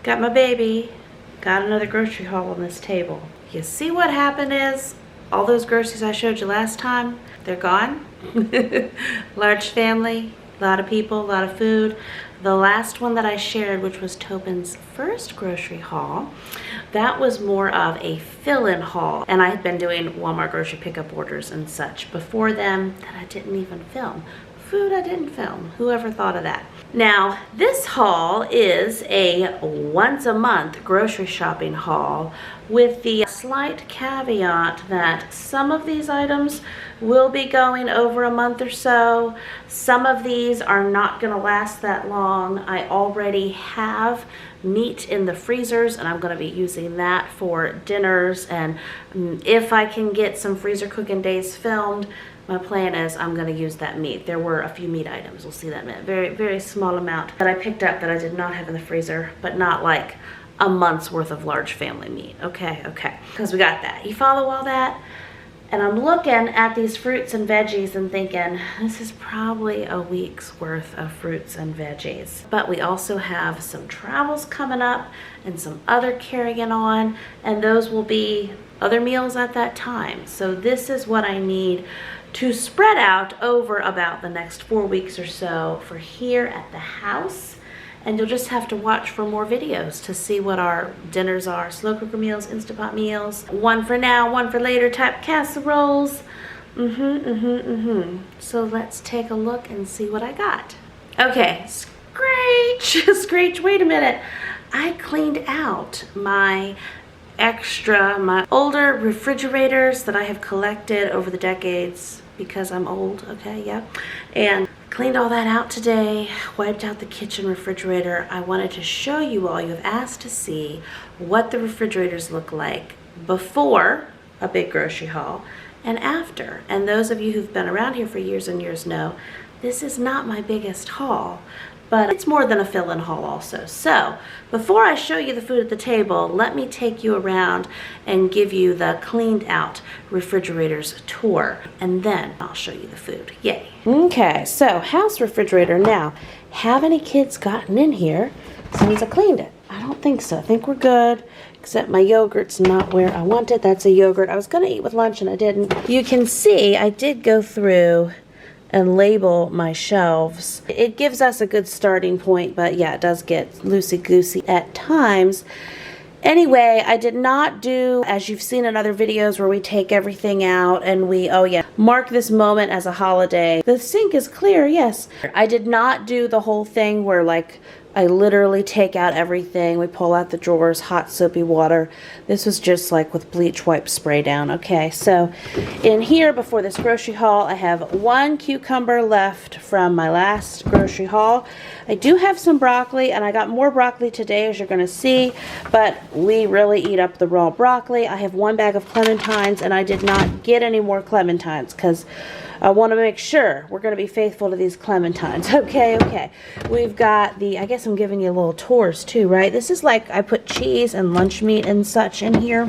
got my baby, got another grocery haul on this table. You see what happened is, all those groceries I showed you last time, they're gone. Large family, a lot of people, a lot of food. The last one that I shared, which was Tobin's first grocery haul, that was more of a fill-in haul. And I had been doing Walmart grocery pickup orders and such before them that I didn't even film. Food I didn't film. Whoever thought of that? Now, this haul is a once a month grocery shopping haul with the slight caveat that some of these items will be going over a month or so. Some of these are not going to last that long. I already have meat in the freezers and I'm going to be using that for dinners, and if I can get some freezer cooking days filmed, my plan is I'm going to use that meat. There were a few meat items, we'll see that in a minute. Very small amount that I picked up that I did not have in the freezer, but not like a month's worth of large family meat. Okay, because we got that. You follow all that? And I'm looking at these fruits and veggies and thinking, this is probably a week's worth of fruits and veggies. But we also have some travels coming up and some other carrying on, and those will be other meals at that time. So this is what I need to spread out over about the next 4 weeks or so for here at the house. And you'll just have to watch for more videos to see what our dinners are. Slow cooker meals, Instant Pot meals, one for now, one for later type casseroles. So let's take a look and see what I got. Okay, screech, screech, wait a minute. I cleaned out my older refrigerators that I have collected over the decades because I'm old, okay, yeah. And cleaned all that out today, wiped out the kitchen refrigerator. I wanted to show you all, you have asked to see what the refrigerators look like before a big grocery haul and after. And those of you who've been around here for years and years know this is not my biggest haul, but it's more than a fill-in haul also. So before I show you the food at the table, let me take you around and give you the cleaned out refrigerators tour, and then I'll show you the food. Yay. Okay, so house refrigerator. Now, have any kids gotten in here since I cleaned it? I don't think so. I think we're good, except my yogurt's not where I want it. That's a yogurt I was gonna eat with lunch and I didn't. You can see I did go through and label my shelves. It gives us a good starting point, but yeah, it does get loosey-goosey at times. Anyway, I did not do, as you've seen in other videos where we take everything out and we, oh yeah, mark this moment as a holiday. The sink is clear, yes. I did not do the whole thing where like I literally take out everything. We pull out the drawers, hot soapy water. This was just like with bleach wipe spray down. Okay, so in here before this grocery haul, I have 1 cucumber left from my last grocery haul. I do have some broccoli, and I got more broccoli today, as you're going to see, but we really eat up the raw broccoli. I have 1 bag of clementines, and I did not get any more clementines because I want to make sure we're going to be faithful to these clementines. Okay. We've got the, I guess I'm giving you little tours too, right? This is like, I put cheese and lunch meat and such in here.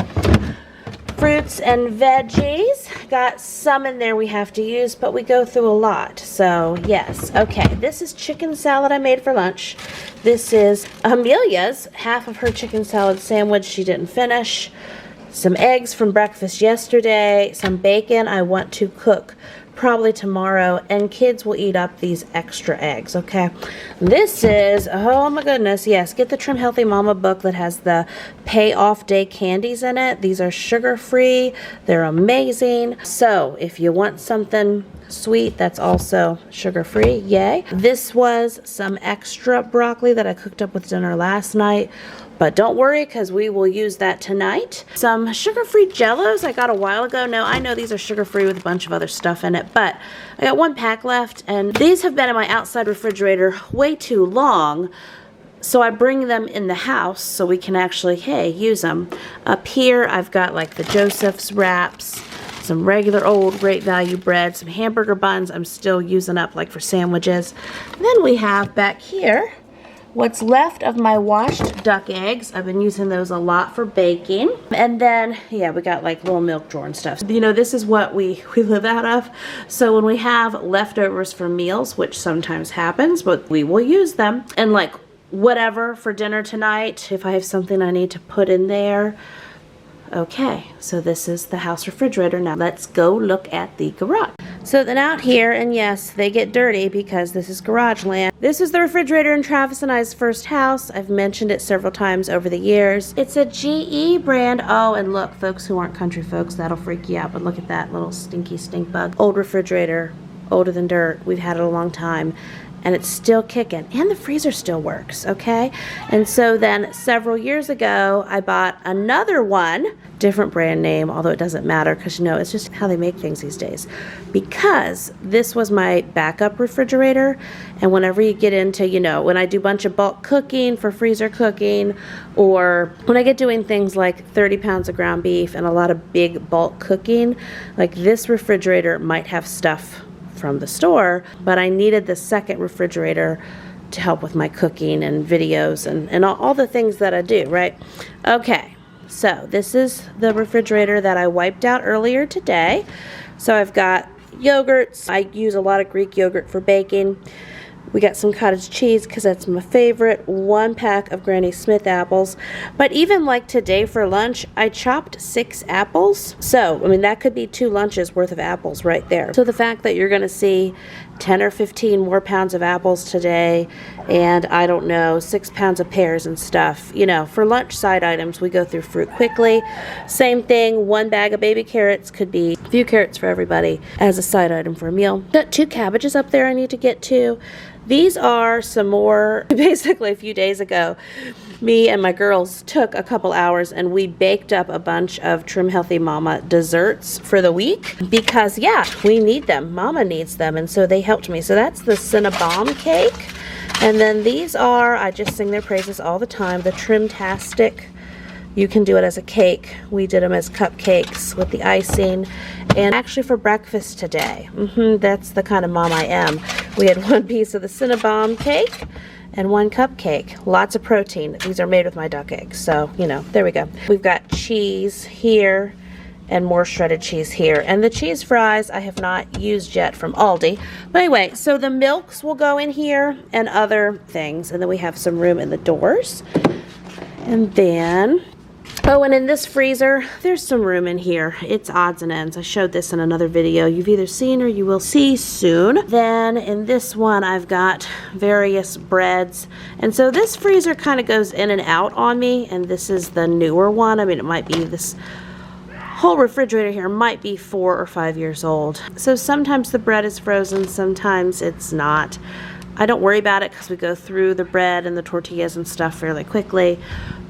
Fruits and veggies. Got some in there we have to use, but we go through a lot. So, yes. Okay, this is chicken salad I made for lunch. This is Amelia's, half of her chicken salad sandwich she didn't finish. Some eggs from breakfast yesterday. Some bacon I want to cook probably tomorrow, and kids will eat up these extra eggs. Okay, this is, oh my goodness, yes, get the Trim Healthy Mama book that has the payoff day candies in it. These are sugar free, they're amazing. So if you want something sweet that's also sugar free, yay. This was some extra broccoli that I cooked up with dinner last night, but don't worry because we will use that tonight. Some sugar-free Jellos I got a while ago. Now, I know these are sugar-free with a bunch of other stuff in it, but I got 1 pack left, and these have been in my outside refrigerator way too long, so I bring them in the house so we can actually, hey, use them. Up here, I've got like the Joseph's wraps, some regular old Great Value bread, some hamburger buns I'm still using up like for sandwiches. And then we have back here what's left of my washed duck eggs. I've been using those a lot for baking. And then, yeah, we got like little milk drawer and stuff. You know, this is what we live out of. So when we have leftovers for meals, which sometimes happens, but we will use them. And like whatever for dinner tonight, if I have something I need to put in there. Okay, so this is the house refrigerator. Now let's go look at the garage. So then out here, and yes, they get dirty because this is garage land. This is the refrigerator in Travis and I's first house. I've mentioned it several times over the years. It's a GE brand. Oh, and look, folks who aren't country folks, that'll freak you out, but look at that little stinky stink bug. Old refrigerator, older than dirt. We've had it a long time. And it's still kicking, and the freezer still works, okay? And so then several years ago, I bought another one, different brand name, although it doesn't matter because, you know, it's just how they make things these days. Because this was my backup refrigerator, and whenever you get into, you know, when I do a bunch of bulk cooking for freezer cooking, or when I get doing things like 30 pounds of ground beef and a lot of big bulk cooking, like this refrigerator might have stuff from the store, but I needed the second refrigerator to help with my cooking and videos and all the things that I do, right? Okay, so this is the refrigerator that I wiped out earlier today. So I've got yogurts. I use a lot of Greek yogurt for baking. We got some cottage cheese because that's my favorite. 1 pack of Granny Smith apples. But even like today for lunch, I chopped 6 apples. So, I mean, that could be 2 lunches worth of apples right there. So the fact that you're going to see 10 or 15 more pounds of apples today, and I don't know, 6 pounds of pears and stuff. You know, for lunch side items, we go through fruit quickly. Same thing, 1 bag of baby carrots could be a few carrots for everybody as a side item for a meal. Got 2 cabbages up there I need to get to. These are some more, basically a few days ago, me and my girls took a couple hours and we baked up a bunch of Trim Healthy Mama desserts for the week because, yeah, we need them. Mama needs them, and so they helped me. So that's the Cinnabon cake. And then these are, I just sing their praises all the time, the Trimtastic. You can do it as a cake. We did them as cupcakes with the icing. And actually for breakfast today, that's the kind of mom I am. We had 1 piece of the Cinnabon cake and 1 cupcake. Lots of protein. These are made with my duck eggs. So, you know, there we go. We've got cheese here and more shredded cheese here. And the cheese fries I have not used yet from Aldi. But anyway, so the milks will go in here and other things. And then we have some room in the doors. And then... oh, and in this freezer, there's some room in here. It's odds and ends. I showed this in another video you've either seen or you will see soon. Then in this one, I've got various breads. And so this freezer kind of goes in and out on me. And this is the newer one. I mean, it might be this whole refrigerator here might be 4 or 5 years old. So sometimes the bread is frozen, sometimes it's not. I don't worry about it because we go through the bread and the tortillas and stuff fairly quickly,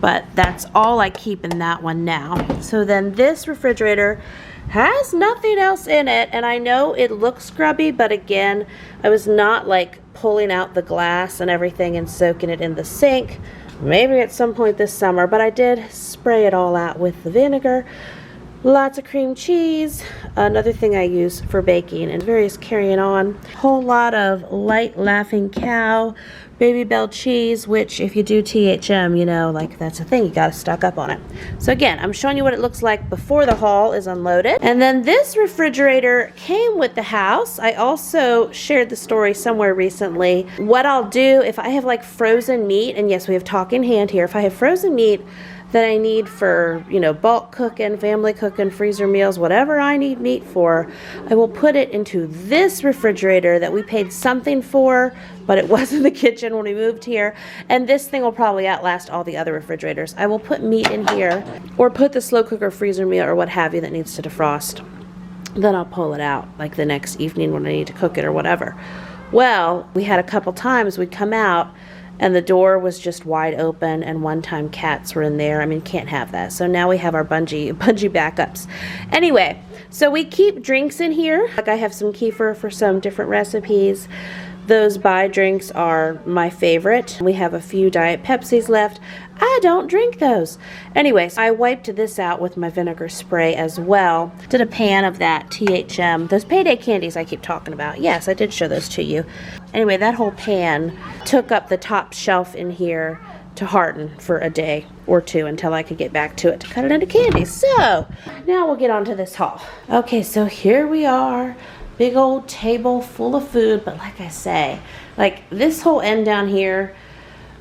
but that's all I keep in that one now. So then this refrigerator has nothing else in it, and I know it looks scrubby, but again, I was not like pulling out the glass and everything and soaking it in the sink. Maybe at some point this summer, but I did spray it all out with the vinegar. Lots of cream cheese, another thing I use for baking, and various carrying on. Whole lot of light Laughing Cow, Baby Bell cheese, which if you do THM, you know, like that's a thing, you gotta stock up on it. So again, I'm showing you what it looks like before the haul is unloaded. And then this refrigerator came with the house. I also shared the story somewhere recently. What I'll do if I have like frozen meat, and yes, we have talking hand here, if I have frozen meat that I need for, you know, bulk cooking, family cooking, freezer meals, whatever I need meat for, I will put it into this refrigerator that we paid something for, but it was in the kitchen when we moved here. And this thing will probably outlast all the other refrigerators. I will put meat in here or put the slow cooker freezer meal or what have you that needs to defrost. Then I'll pull it out like the next evening when I need to cook it or whatever. Well, we had a couple times we'd come out and the door was just wide open, and one time cats were in there. I mean, can't have that. So now we have our bungee backups. Anyway, so we keep drinks in here. Like I have some kefir for some different recipes. Those Bai drinks are my favorite. We have a few Diet Pepsis left. I don't drink those. Anyways, I wiped this out with my vinegar spray as well. Did a pan of that THM, those payday candies I keep talking about. Yes, I did show those to you. Anyway, that whole pan took up the top shelf in here to harden for a day or two until I could get back to it to cut it into candies. So, now we'll get on to this haul. Okay, so here we are. Big old table full of food, but like I say, like this whole end down here,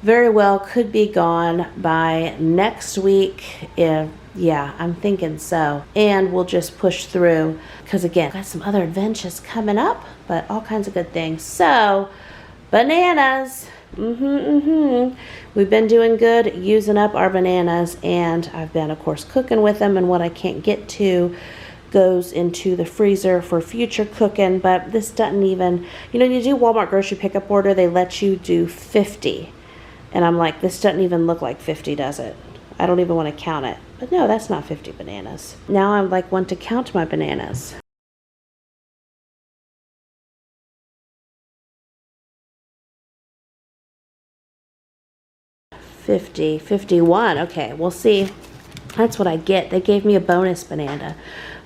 very well could be gone by next week. Yeah, I'm thinking so. And we'll just push through because, again, got some other adventures coming up, but all kinds of good things. So, bananas. We've been doing good using up our bananas, and I've been, of course, cooking with them, and what I can't get to goes into the freezer for future cooking. But this doesn't even, you know, you do Walmart grocery pickup order, they let you do 50. And I'm like, this doesn't even look like 50, does it? I don't even want to count it. But no, that's not 50 bananas. Now I'm like, want to count my bananas. $50, $51. Okay, we'll see. That's what I get. They gave me a bonus banana.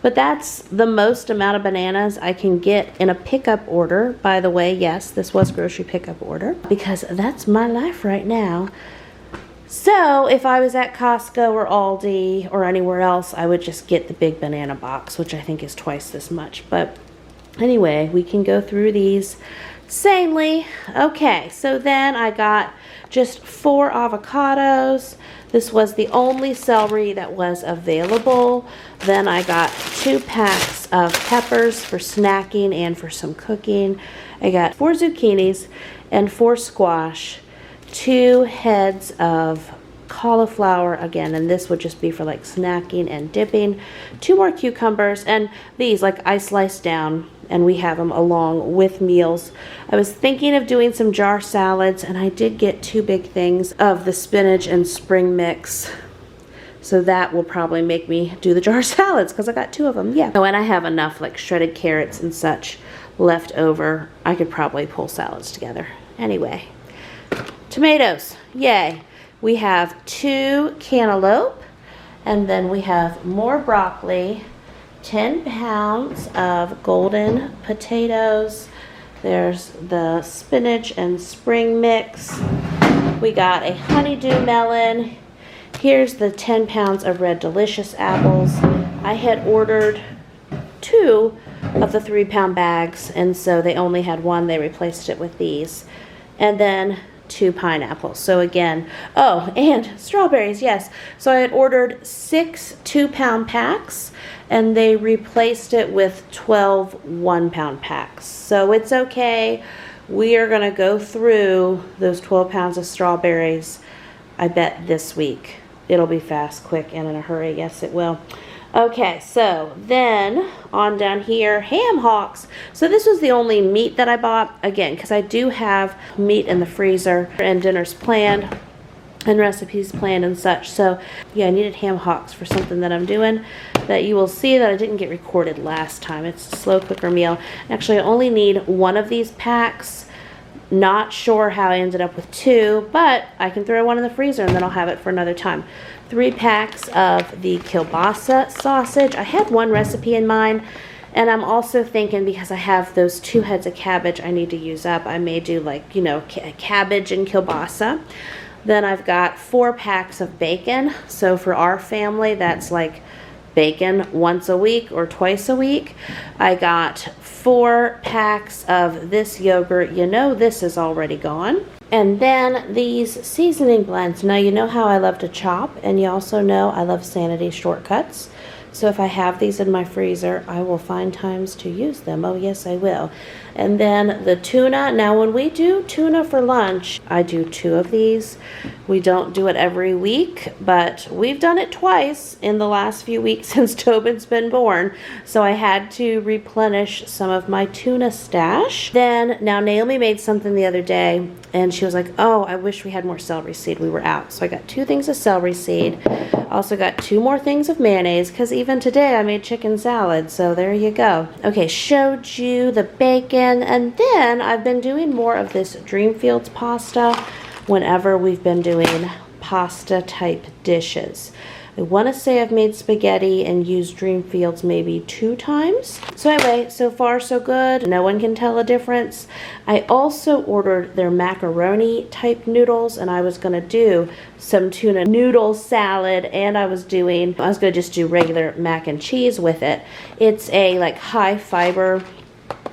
But that's the most amount of bananas I can get in a pickup order. By the way, yes, this was grocery pickup order because that's my life right now. So if I was at Costco or Aldi or anywhere else, I would just get the big banana box, which I think is twice this much. But anyway, we can go through these sanely. Okay, so then I got just 4 avocados. This was the only celery that was available. Then I got 2 packs of peppers for snacking and for some cooking. I got 4 zucchinis and 4 squash, 2 heads of cauliflower again, and this would just be for like snacking and dipping, 2 more cucumbers, and these like I sliced down and we have them along with meals. I was thinking of doing some jar salads, and I did get 2 big things of the spinach and spring mix, so that will probably make me do the jar salads because I got 2 of them. Yeah. Oh, and I have enough like shredded carrots and such left over. I could probably pull salads together. Anyway, tomatoes, yay. We have 2 cantaloupe, and then we have more broccoli, 10 pounds of golden potatoes. There's the spinach and spring mix. We got a honeydew melon. Here's the 10 pounds of red delicious apples. I had ordered 2 of the 3-pound bags, and so they only had 1. They replaced it with these. And then 2 pineapples. So again, oh, and strawberries, yes. So I had ordered 6 2-pound packs, and they replaced it with 12 1-pound packs. So it's okay. We are going to go through those 12 pounds of strawberries, I bet, this week. It'll be fast, quick, and in a hurry. Yes, it will. Okay, so then on down here, ham hocks. So this was the only meat that I bought, again, because I do have meat in the freezer and dinners planned and recipes planned and such. So yeah, I needed ham hocks for something that I'm doing that you will see that I didn't get recorded last time. It's a slow cooker meal. Actually, I only need 1 of these packs. Not sure how I ended up with 2, but I can throw 1 in the freezer and then I'll have it for another time. 3 packs of the kielbasa sausage. I had 1 recipe in mind, and I'm also thinking, because I have those 2 heads of cabbage I need to use up, I may do like, you know, cabbage and kielbasa. Then I've got 4 packs of bacon. So for our family, that's like bacon once a week or twice a week. I got 4 packs of this yogurt. You know this is already gone. And then these seasoning blends. Now you know how I love to chop, and you also know I love sanity shortcuts. So if I have these in my freezer, I will find times to use them. Oh yes, I will. And then the tuna. Now when we do tuna for lunch, I do 2 of these. We don't do it every week, but we've done it twice in the last few weeks since Tobin's been born. So I had to replenish some of my tuna stash. Then, now Naomi made something the other day, and she was like, oh, I wish we had more celery seed. We were out. So I got 2 things of celery seed. Also got 2 more things of mayonnaise, because even today I made chicken salad. So there you go. Okay, showed you the bacon. And then I've been doing more of this Dreamfields pasta whenever we've been doing pasta type dishes. I want to say I've made spaghetti and used Dreamfields maybe 2 times. So anyway, so far so good. No one can tell a difference. I also ordered their macaroni type noodles, and I was going to do some tuna noodle salad, and I was going to just do regular mac and cheese with it. It's a like high fiber,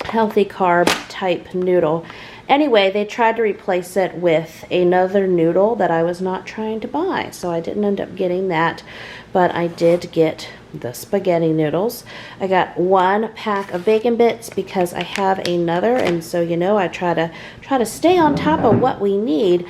healthy carb type noodle, Anyway, they tried to replace it with another noodle that I was not trying to buy, so I didn't end up getting that, but I did get the spaghetti noodles. I got 1 pack of bacon bits because I have another, and so you know I try to stay on top of what we need.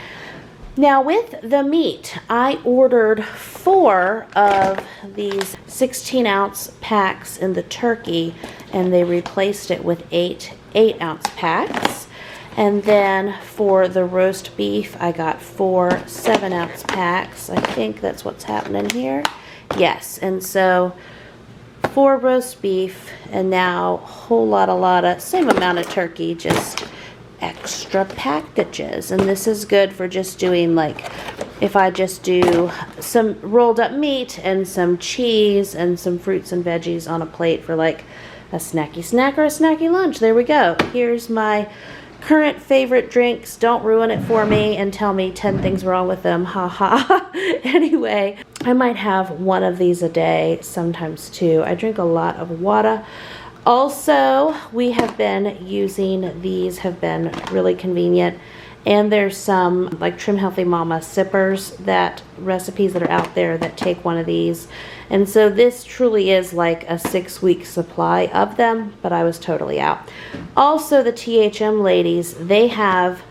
Now with the meat, I ordered 4 of these 16-ounce packs in the turkey, and they replaced it with 8-ounce packs. And then for the roast beef, I got 4 7-ounce packs. I think that's what's happening here. Yes, and so 4 roast beef, and now a whole lot of, same amount of turkey, just extra packages. And this is good for just doing, like, if I just do some rolled up meat and some cheese and some fruits and veggies on a plate for like a snacky snack or a snacky lunch. There we go. Here's my current favorite drinks. Don't ruin it for me and tell me 10 things wrong with them. Ha ha. Anyway, I might have 1 of these a day, sometimes 2. I drink a lot of water. Also, we have been using these, have been really convenient. And there's some like Trim Healthy Mama sippers, that recipes that are out there that take 1 of these. And so this truly is like a 6-week supply of them, but I was totally out. Also, the THM ladies, they have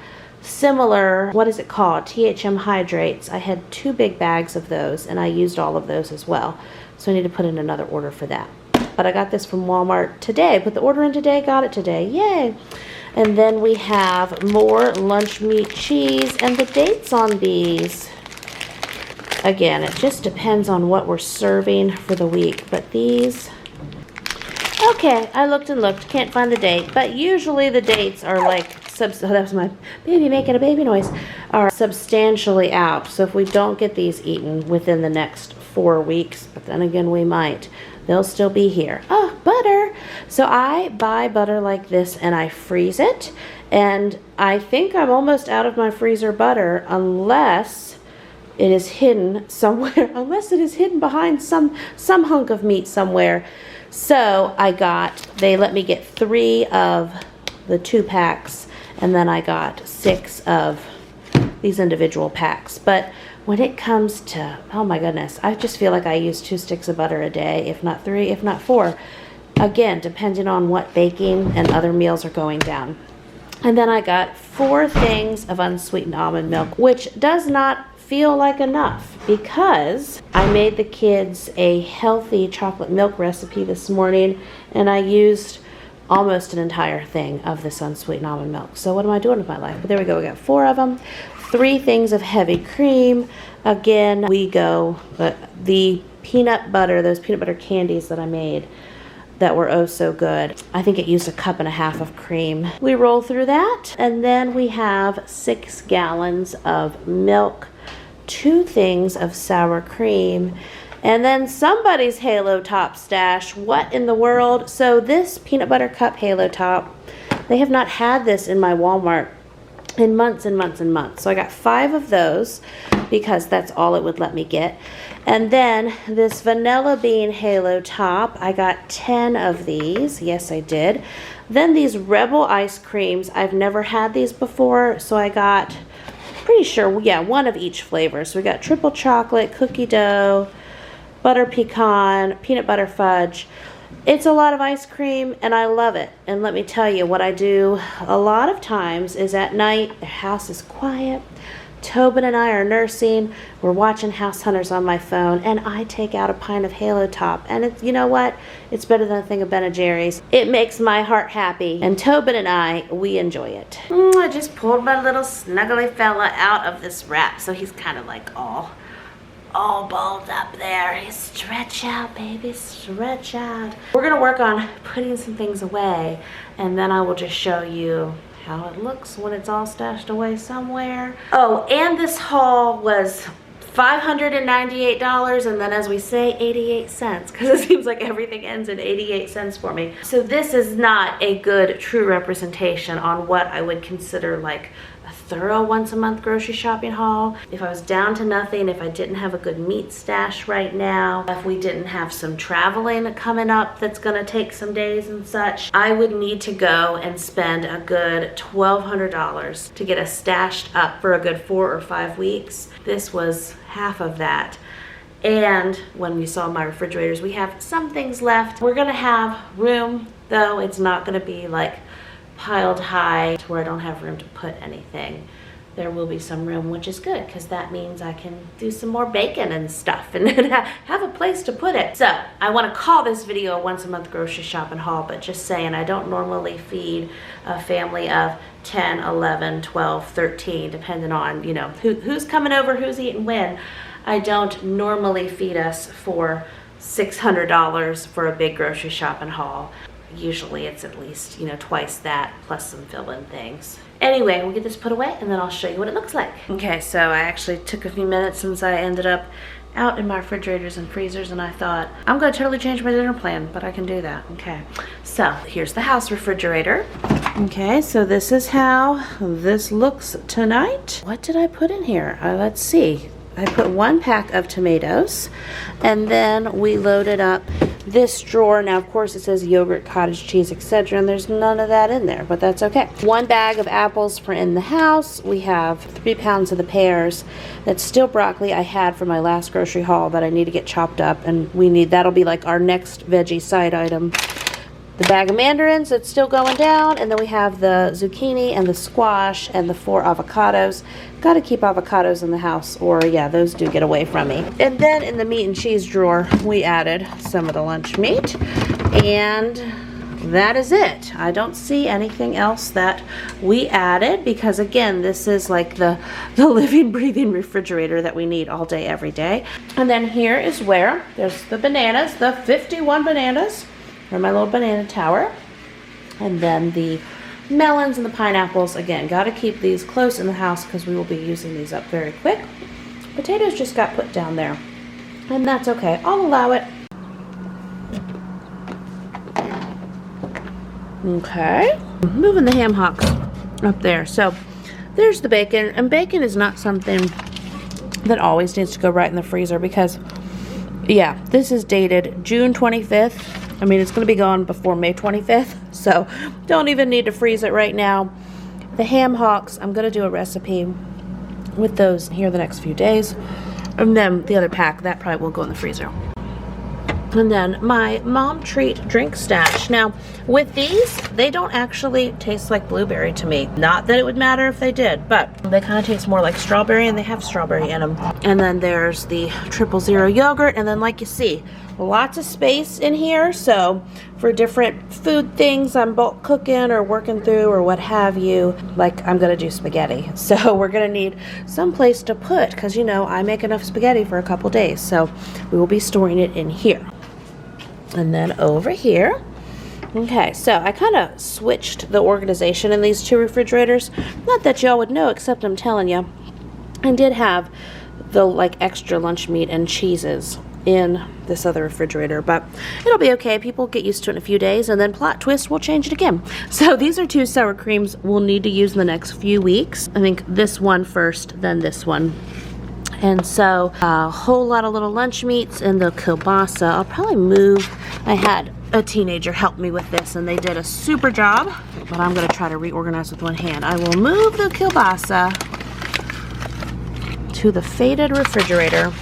similar, what is it called? THM hydrates. I had 2 big bags of those, and I used all of those as well. So I need to put in another order for that. But I got this from Walmart today. Put the order in today, got it today. Yay! And then we have more lunch meat cheese, and the dates on these, again, it just depends on what we're serving for the week. But these, okay, I looked and looked, can't find the date. But usually the dates are like, oh, that was my baby making a baby noise, are substantially out. So if we don't get these eaten within the next 4 weeks, but then again we might, they'll still be here. Oh, butter. So I buy butter like this and I freeze it. And I think I'm almost out of my freezer butter unless it is hidden somewhere, unless it is hidden behind some hunk of meat somewhere. So they let me get 3 of the 2 packs, and then I got 6 of these individual packs. But when it comes to, oh my goodness, I just feel like I use 2 sticks of butter a day, if not 3, if not 4. Again, depending on what baking and other meals are going down. And then I got 4 things of unsweetened almond milk, which does not feel like enough because I made the kids a healthy chocolate milk recipe this morning, and I used almost an entire thing of this unsweetened almond milk. So what am I doing with my life? But there we go, we got 4 of them. 3 things of heavy cream. Again, we go, the peanut butter, those peanut butter candies that I made that were oh so good. I think it used 1.5 cups of cream. We roll through that, and then we have 6 gallons of milk, 2 things of sour cream, and then somebody's Halo Top stash. What in the world? So this peanut butter cup Halo Top, they have not had this in my Walmart in months and months and months. So I got 5 of those because that's all it would let me get. And then this vanilla bean Halo Top, I got 10 of these. Yes, I did. Then these Rebel ice creams, I've never had these before, so I got, pretty sure, yeah, 1 of each flavor. So we got triple chocolate, cookie dough, butter pecan, peanut butter fudge. It's a lot of ice cream, and I love it. And let me tell you, what I do a lot of times is at night, the house is quiet, Tobin and I are nursing, we're watching House Hunters on my phone, and I take out a pint of Halo Top. And it's, you know what? It's better than a thing of Ben & Jerry's. It makes my heart happy. And Tobin and I, we enjoy it. I just pulled my little snuggly fella out of this wrap, so he's kind of like all balled up there. Stretch out, baby, stretch out. We're gonna work on putting some things away, and then I will just show you how it looks when it's all stashed away somewhere. Oh, and this haul was $598, and then as we say, 88 cents, because it seems like everything ends in 88 cents for me. So this is not a good, true representation on what I would consider like a thorough once-a-month grocery shopping haul. If I was down to nothing, if I didn't have a good meat stash right now, if we didn't have some traveling coming up that's gonna take some days and such, I would need to go and spend a good $1,200 to get us stashed up for a good 4 or 5 weeks. This was half of that. And when you saw my refrigerators, we have some things left. We're gonna have room, though it's not gonna be like piled high to where I don't have room to put anything. There will be some room, which is good because that means I can do some more bacon and stuff and have a place to put it. So I want to call this video a once a month grocery shopping haul, but just saying, I don't normally feed a family of 10, 11, 12, 13, depending on, you know, who's coming over, who's eating when. I don't normally feed us for $600 for a big grocery shopping haul. Usually it's at least, you know, twice that plus some fill-in things. Anyway, we'll get this put away and then I'll show you what it looks like. Okay, so I actually took a few minutes since I ended up out in my refrigerators and freezers, and I thought, I'm gonna totally change my dinner plan, but I can do that. Okay, so here's the house refrigerator. Okay, so this is how this looks tonight. What did I put in here? Let's see. I put 1 pack of tomatoes, and then we loaded up this drawer. Now, of course, it says yogurt, cottage cheese, etc., and there's none of that in there, but that's okay. 1 bag of apples for in the house. We have 3 pounds of the pears. That's still broccoli I had from my last grocery haul that I need to get chopped up, and that'll be like our next veggie side item. The bag of mandarins, it's still going down, and then we have the zucchini and the squash and the 4 avocados. Got to keep avocados in the house, or yeah, those do get away from me. And then in the meat and cheese drawer, we added some of the lunch meat, and that is it. I don't see anything else that we added because, again, this is like the living, breathing refrigerator that we need all day, every day. And then here is where there's the bananas, the 51 bananas. For my little banana tower, and then the melons and the pineapples. Again, got to keep these close in the house because we will be using these up very quick. Potatoes just got put down there, and that's okay. I'll allow it. Okay, moving the ham hocks up there. So there's the bacon, and bacon is not something that always needs to go right in the freezer because, yeah, this is dated June 25th. I mean, it's going to be gone before May 25th, so don't even need to freeze it right now. The ham hocks, I'm going to do a recipe with those here the next few days. And then the other pack, that probably will go in the freezer. And then my mom treat drink stash. Now, with these, they don't actually taste like blueberry to me. Not that it would matter if they did, but they kind of taste more like strawberry, and they have strawberry in them. And then there's the 000 yogurt, and then like you see, lots of space in here, so for different food things I'm bulk cooking or working through or what have you, like I'm gonna do spaghetti, so we're gonna need some place to put, because you know I make enough spaghetti for a couple days, so we will be storing it in here. And then over here, okay, so I kind of switched the organization in these 2 refrigerators. Not that y'all would know, except I'm telling you, I did have the like extra lunch meat and cheeses in this other refrigerator, but it'll be okay. People get used to it in a few days, and then plot twist, we'll change it again. So these are 2 sour creams we'll need to use in the next few weeks. I think this one first, then this one. And so a whole lot of little lunch meats and the kielbasa. I'll probably move. I had a teenager help me with this, and they did a super job, but I'm going to try to reorganize with one hand. I will move the kielbasa to the faded refrigerator.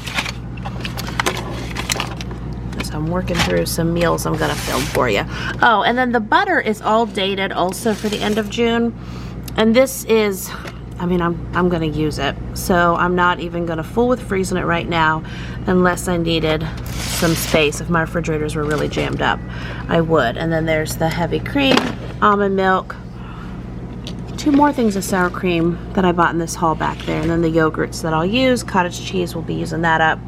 I'm working through some meals I'm gonna film for you. Oh, and then the butter is all dated also for the end of June, and this is, I mean, I'm gonna use it, so I'm not even gonna fool with freezing it right now unless I needed some space. If my refrigerators were really jammed up, I would. And then there's the heavy cream, almond milk, 2 more things of sour cream that I bought in this haul back there, and then the yogurts that I'll use. Cottage cheese, will be using that up.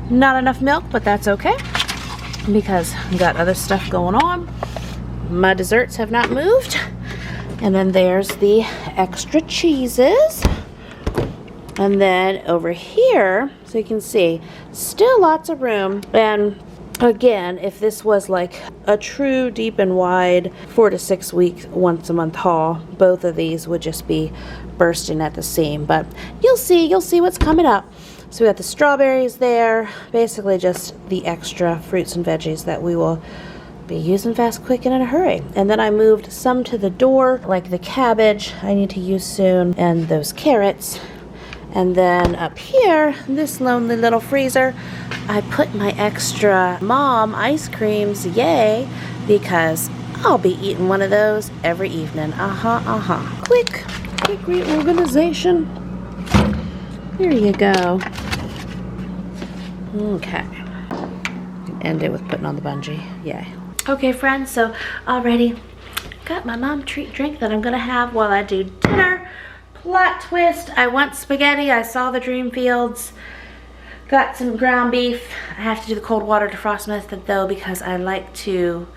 Not enough milk, but that's okay, because I've got other stuff going on. My desserts have not moved. And then there's the extra cheeses. And then over here, so you can see, still lots of room. And again, if this was like a true deep and wide 4 to 6 week once a month haul, both of these would just be bursting at the seam. But you'll see what's coming up. So we got the strawberries there, basically just the extra fruits and veggies that we will be using fast, quick, and in a hurry. And then I moved some to the door, like the cabbage I need to use soon, and those carrots. And then up here, this lonely little freezer, I put my extra mom ice creams, yay, because I'll be eating one of those every evening. Quick reorganization. There you go. Okay. End it with putting on the bungee. Yay. Okay, friends, so already got my mom treat drink that I'm gonna have while I do dinner. Plot twist, I want spaghetti. I saw the dream fields. Got some ground beef. I have to do the cold water defrost method though, because I like to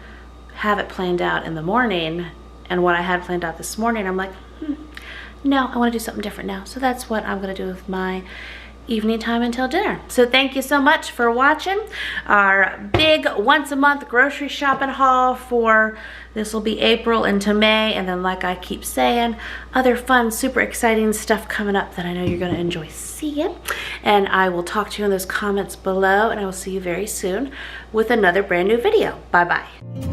have it planned out in the morning. And what I had planned out this morning, I'm like, no, I want to do something different now. So that's what I'm going to do with my evening time until dinner. So thank you so much for watching our big once a month grocery shopping haul for this will be April into May, and then like I keep saying, other fun, super exciting stuff coming up that I know you're going to enjoy seeing. And I will talk to you in those comments below, and I will see you very soon with another brand new video. Bye bye.